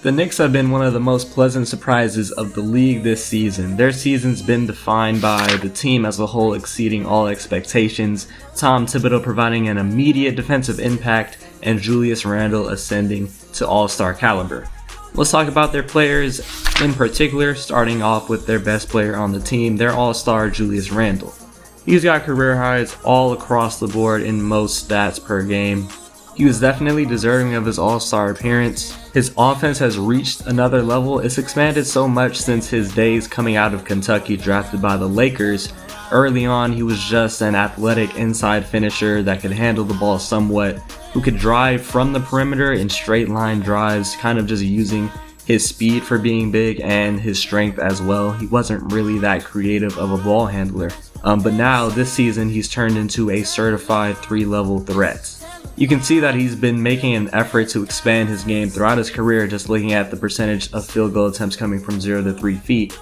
The Knicks have been one of the most pleasant surprises of the league this season. Their season's been defined by the team as a whole exceeding all expectations, Tom Thibodeau providing an immediate defensive impact, and Julius Randle ascending to all-star caliber. Let's talk about their players in particular, starting off with their best player on the team, their all-star Julius Randle. He's got career highs all across the board in most stats per game. He was definitely deserving of his all-star appearance. His offense has reached another level. It's expanded so much since his days coming out of Kentucky, drafted by the Lakers. Early on, he was just an athletic inside finisher that could handle the ball somewhat, who could drive from the perimeter in straight line drives, kind of just using his speed for being big and his strength as well. He wasn't really that creative of a ball handler. But now, this season, he's turned into a certified 3-level threat. You can see that he's been making an effort to expand his game throughout his career, just looking at the percentage of field goal attempts coming from 0 to 3 feet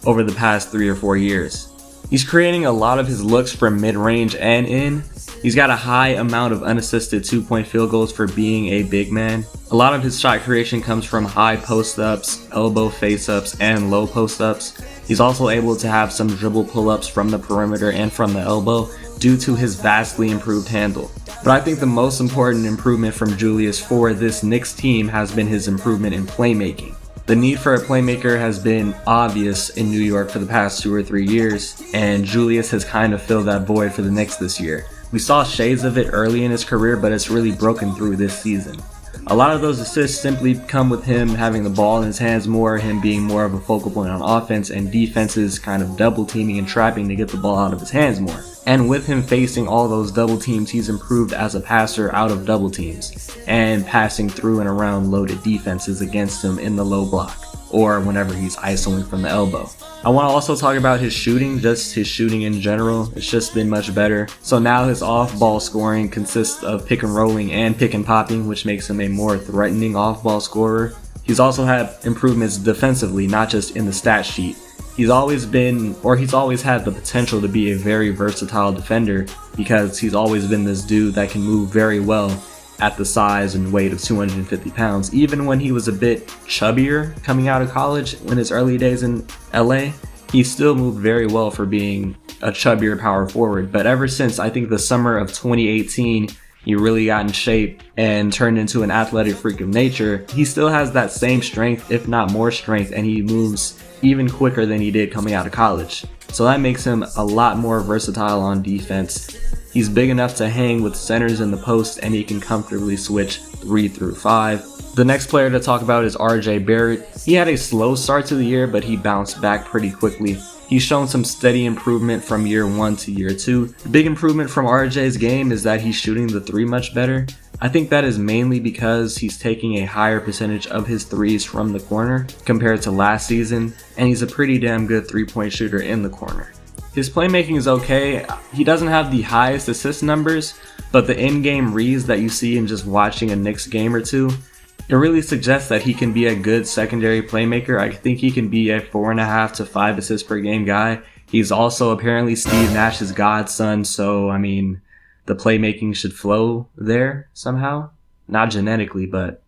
over the past 3 or 4 years. He's creating a lot of his looks from mid-range and in. He's got a high amount of unassisted 2-point field goals for being a big man. A lot of his shot creation comes from high post-ups, elbow face-ups, and low post-ups. He's also able to have some dribble pull-ups from the perimeter and from the elbow due to his vastly improved handle. But I think the most important improvement from Julius for this Knicks team has been his improvement in playmaking. The need for a playmaker has been obvious in New York for the past 2 or 3 years, and Julius has kind of filled that void for the Knicks this year. We saw shades of it early in his career, but it's really broken through this season. A lot of those assists simply come with him having the ball in his hands more, him being more of a focal point on offense, and defenses kind of double teaming and trapping to get the ball out of his hands more. And with him facing all those double teams, he's improved as a passer out of double teams and passing through and around loaded defenses against him in the low block or whenever he's isoing from the elbow. I want to also talk about his shooting, just his shooting in general. It's just been much better. So now his off-ball scoring consists of pick and rolling and pick and popping, which makes him a more threatening off-ball scorer. He's also had improvements defensively, not just in the stat sheet. He's always had the potential to be a very versatile defender because he's always been this dude that can move very well at the size and weight of 250 pounds. Even when he was a bit chubbier coming out of college in his early days in LA, he still moved very well for being a chubbier power forward. But ever since, I think the summer of 2018, he really got in shape and turned into an athletic freak of nature. He still has that same strength, if not more strength, and he moves even quicker than he did coming out of college. So that makes him a lot more versatile on defense. He's big enough to hang with centers in the post, and he can comfortably switch 3 through 5. The next player to talk about is RJ Barrett. He had a slow start to the year, but he bounced back pretty quickly. He's shown some steady improvement from year 1 to year 2. The big improvement from RJ's game is that he's shooting the 3 much better. I think that is mainly because he's taking a higher percentage of his 3s from the corner compared to last season, and he's a pretty damn good 3-point shooter in the corner. His playmaking is okay. He doesn't have the highest assist numbers, but the in-game reads that you see in just watching a Knicks game or two, it really suggests that he can be a good secondary playmaker. I think he can be a 4.5 to 5 assists per game guy. He's also apparently Steve Nash's godson, so I mean, the playmaking should flow there somehow. Not genetically, but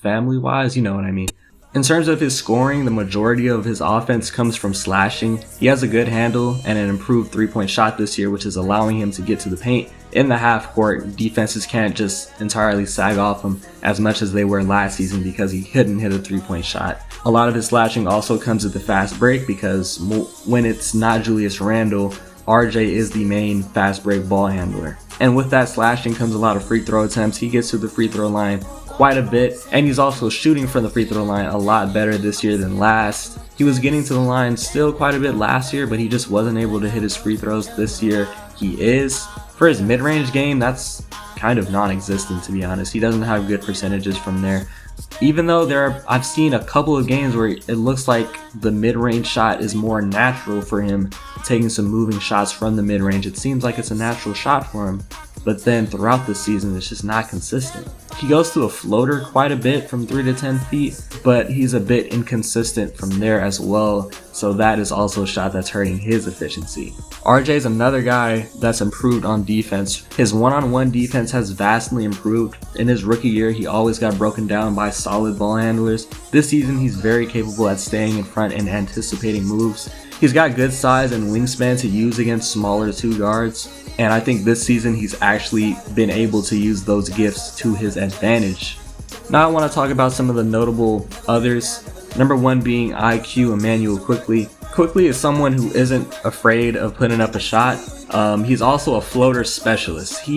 family-wise, you know what I mean. In terms of his scoring, the majority of his offense comes from slashing. He has a good handle and an improved 3-point shot this year, which is allowing him to get to the paint in the half court. Defenses can't just entirely sag off him as much as they were last season because he couldn't hit a 3-point shot. A lot of his slashing also comes at the fast break because when it's not Julius Randle, RJ is the main fast break ball handler. And with that slashing comes a lot of free throw attempts. He gets to the free throw line quite a bit, and he's also shooting from the free throw line a lot better this year than last. He was getting to the line still quite a bit last year, but he just wasn't able to hit his free throws. This year he is. For his mid-range game, that's kind of non-existent, to be honest. He doesn't have good percentages from there. Even though I've seen a couple of games where it looks like the mid-range shot is more natural for him, taking some moving shots from the mid-range. It seems like it's a natural shot for him. but then throughout the season it's just not consistent. He goes to a floater quite a bit from 3 to 10 feet, but he's a bit inconsistent from there as well, so that is also a shot that's hurting his efficiency. RJ is another guy that's improved on defense. His one-on-one defense has vastly improved. In his rookie year, he always got broken down by solid ball handlers. This season, he's very capable at staying in front and anticipating moves. He's got good size and wingspan to use against smaller 2 guards, and I think this season he's actually been able to use those gifts to his advantage. Now I want to talk about some of the notable others. Number 1 being IQ Immanuel Quickley. Quickley is someone who isn't afraid of putting up a shot. He's also a floater specialist.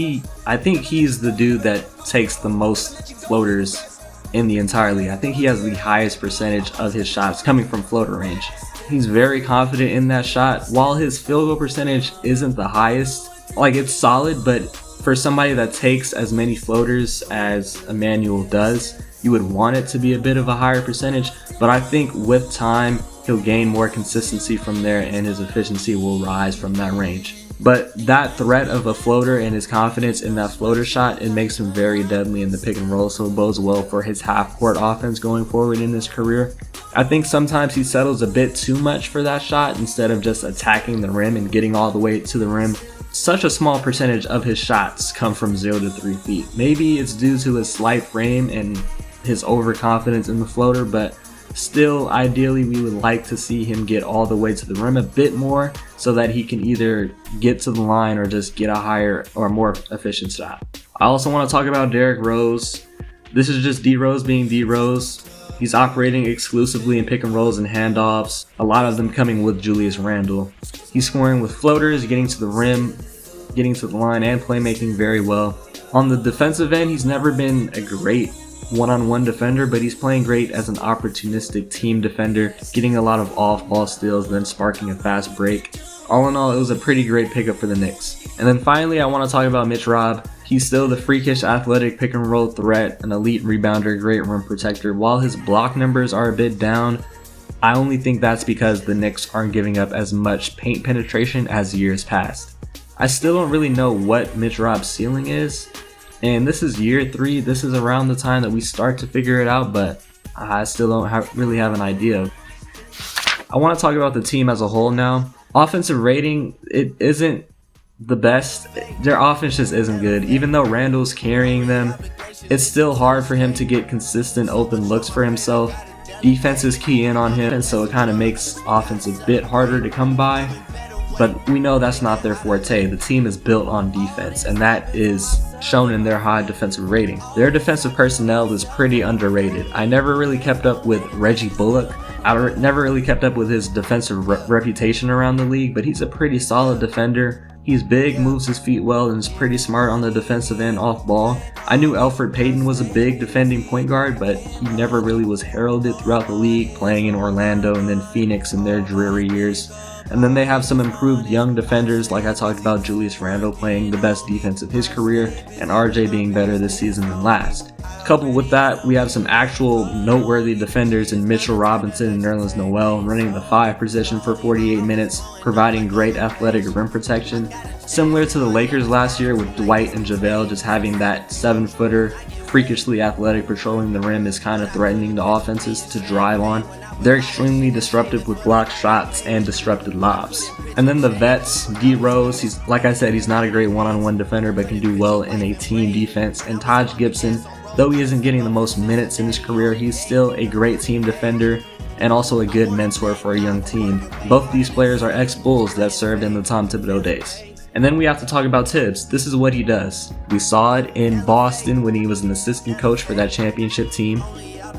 I think he's the dude that takes the most floaters in the entire league. I think he has the highest percentage of his shots coming from floater range. He's very confident in that shot. While his field goal percentage isn't the highest, like, it's solid, but for somebody that takes as many floaters as Immanuel does, you would want it to be a bit of a higher percentage. But I think with time, he'll gain more consistency from there and his efficiency will rise from that range. But that threat of a floater and his confidence in that floater shot, it makes him very deadly in the pick and roll, so it bodes well for his half-court offense going forward in his career. I think sometimes he settles a bit too much for that shot instead of just attacking the rim and getting all the way to the rim. Such a small percentage of his shots come from 0 to 3 feet. Maybe it's due to his slight frame and his overconfidence in the floater, but still, ideally we would like to see him get all the way to the rim a bit more so that he can either get to the line or just get a higher or more efficient shot. I also want to talk about Derrick Rose. This is just D Rose being D Rose. He's operating exclusively in pick and rolls and handoffs, a lot of them coming with Julius Randle. He's scoring with floaters, getting to the rim, getting to the line, and playmaking very well. On the defensive end, he's never been a great one-on-one defender, but he's playing great as an opportunistic team defender, getting a lot of off-ball steals, then sparking a fast break. All in all, it was a pretty great pickup for the Knicks. And then finally, I want to talk about Mitch Robb. He's still the freakish athletic pick and roll threat, an elite rebounder, great rim protector. While his block numbers are a bit down, I only think that's because the Knicks aren't giving up as much paint penetration as years past. I still don't really know what Mitch Robb's ceiling is, and this is year 3. This is around the time that we start to figure it out, but I still don't really have an idea. I want to talk about the team as a whole now. Offensive rating, it isn't the best. Their offense just isn't good. Even though Randle's carrying them, it's still hard for him to get consistent open looks for himself. Defenses key in on him, and so it kind of makes offense a bit harder to come by. But we know that's not their forte. The team is built on defense, and that is shown in their high defensive rating. Their defensive personnel is pretty underrated. I never really kept up with Reggie Bullock. I never really kept up with his defensive reputation around the league, but he's a pretty solid defender. He's big, moves his feet well, and is pretty smart on the defensive end off ball. I knew Elfrid Payton was a big defending point guard, but he never really was heralded throughout the league, playing in Orlando and then Phoenix in their dreary years. And then they have some improved young defenders, like I talked about Julius Randle playing the best defense of his career, and RJ being better this season than last. Coupled with that, we have some actual noteworthy defenders in Mitchell Robinson and Nerlens Noel running the 5 position for 48 minutes, providing great athletic rim protection. Similar to the Lakers last year with Dwight and JaVale just having that 7-footer, freakishly athletic patrolling the rim is kind of threatening the offenses to drive on. They're extremely disruptive with blocked shots and disrupted lobs. And then the vets, D Rose, like I said, he's not a great one-on-one defender but can do well in a team defense. And Taj Gibson, though he isn't getting the most minutes in his career, he's still a great team defender and also a good mentor for a young team. Both these players are ex-Bulls that served in the Tom Thibodeau days. And then we have to talk about Tibbs. This is what he does. We saw it in Boston when he was an assistant coach for that championship team.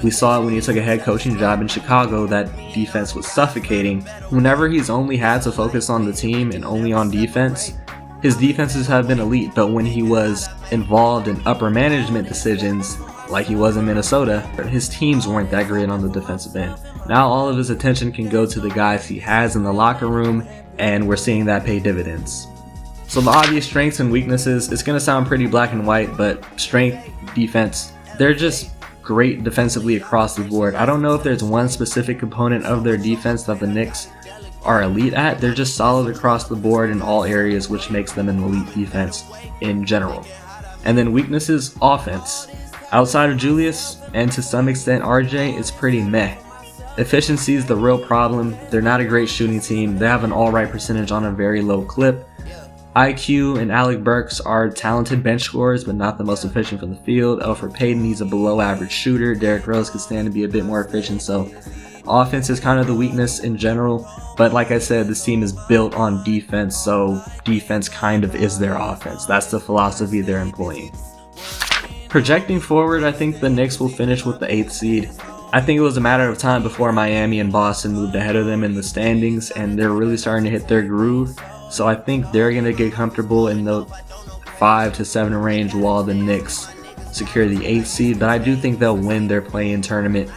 We saw it when he took a head coaching job in Chicago. That defense was suffocating. Whenever he's only had to focus on the team and only on defense, his defenses have been elite. But when he was involved in upper management decisions, like he was in Minnesota, his teams weren't that great on the defensive end. Now all of his attention can go to the guys he has in the locker room, and we're seeing that pay dividends. So the obvious strengths and weaknesses, it's going to sound pretty black and white, but strength, defense, they're just great defensively across the board. I don't know if there's one specific component of their defense that the Knicks are elite at. They're just solid across the board in all areas, which makes them an elite defense in general. And then weaknesses, offense. Outside of Julius, and to some extent RJ, it's pretty meh. Efficiency is the real problem. They're not a great shooting team. They have an alright percentage on a very low clip. IQ and Alec Burks are talented bench scorers, but not the most efficient from the field. Elfrid Payton, he's a below average shooter. Derrick Rose could stand to be a bit more efficient, so offense is kind of the weakness in general. But like I said, this team is built on defense, so defense kind of is their offense. That's the philosophy they're employing. Projecting forward, I think the Knicks will finish with the 8th seed. I think it was a matter of time before Miami and Boston moved ahead of them in the standings, and they're really starting to hit their groove. So I think they're going to get comfortable in the 5 to 7 range while the Knicks secure the 8th seed. But I do think they'll win their play-in tournament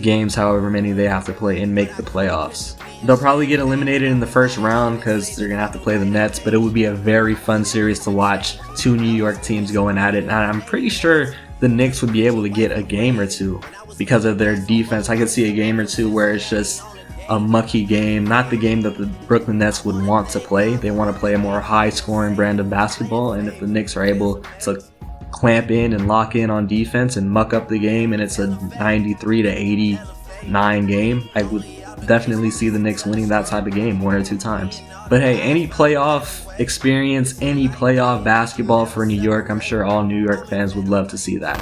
games, however many they have to play, and make the playoffs. They'll probably get eliminated in the first round because they're going to have to play the Nets, but it would be a very fun series to watch. 2 New York teams going at it, and I'm pretty sure the Knicks would be able to get a game or two because of their defense. I could see a game or two where it's just a mucky game, not the game that the Brooklyn Nets would want to play. They want to play a more high-scoring brand of basketball, and if the Knicks are able to clamp in and lock in on defense and muck up the game, and it's a 93 to 89 game, I would definitely see the Knicks winning that type of game 1 or 2 times. But hey, any playoff experience, any playoff basketball for New York, I'm sure all New York fans would love to see that.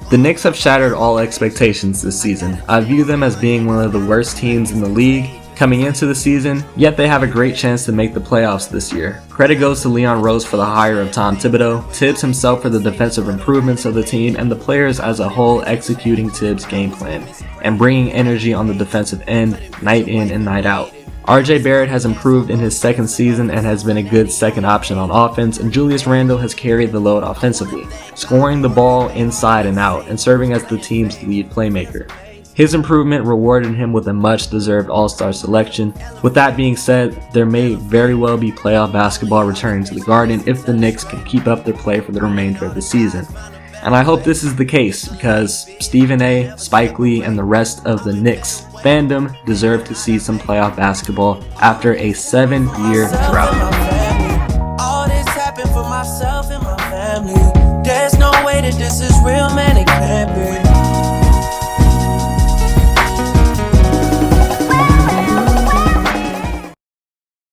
The Knicks have shattered all expectations this season. I view them as being one of the worst teams in the league coming into the season, yet they have a great chance to make the playoffs this year. Credit goes to Leon Rose for the hire of Tom Thibodeau, Tibbs himself for the defensive improvements of the team, and the players as a whole executing Tibbs' game plan and bringing energy on the defensive end, night in and night out. RJ Barrett has improved in his second season and has been a good second option on offense, and Julius Randle has carried the load offensively, scoring the ball inside and out and serving as the team's lead playmaker. His improvement rewarded him with a much-deserved All-Star selection. With that being said, there may very well be playoff basketball returning to the Garden if the Knicks can keep up their play for the remainder of the season. And I hope this is the case because Stephen A., Spike Lee, and the rest of the Knicks fandom deserve to see some playoff basketball after a 7-year drought.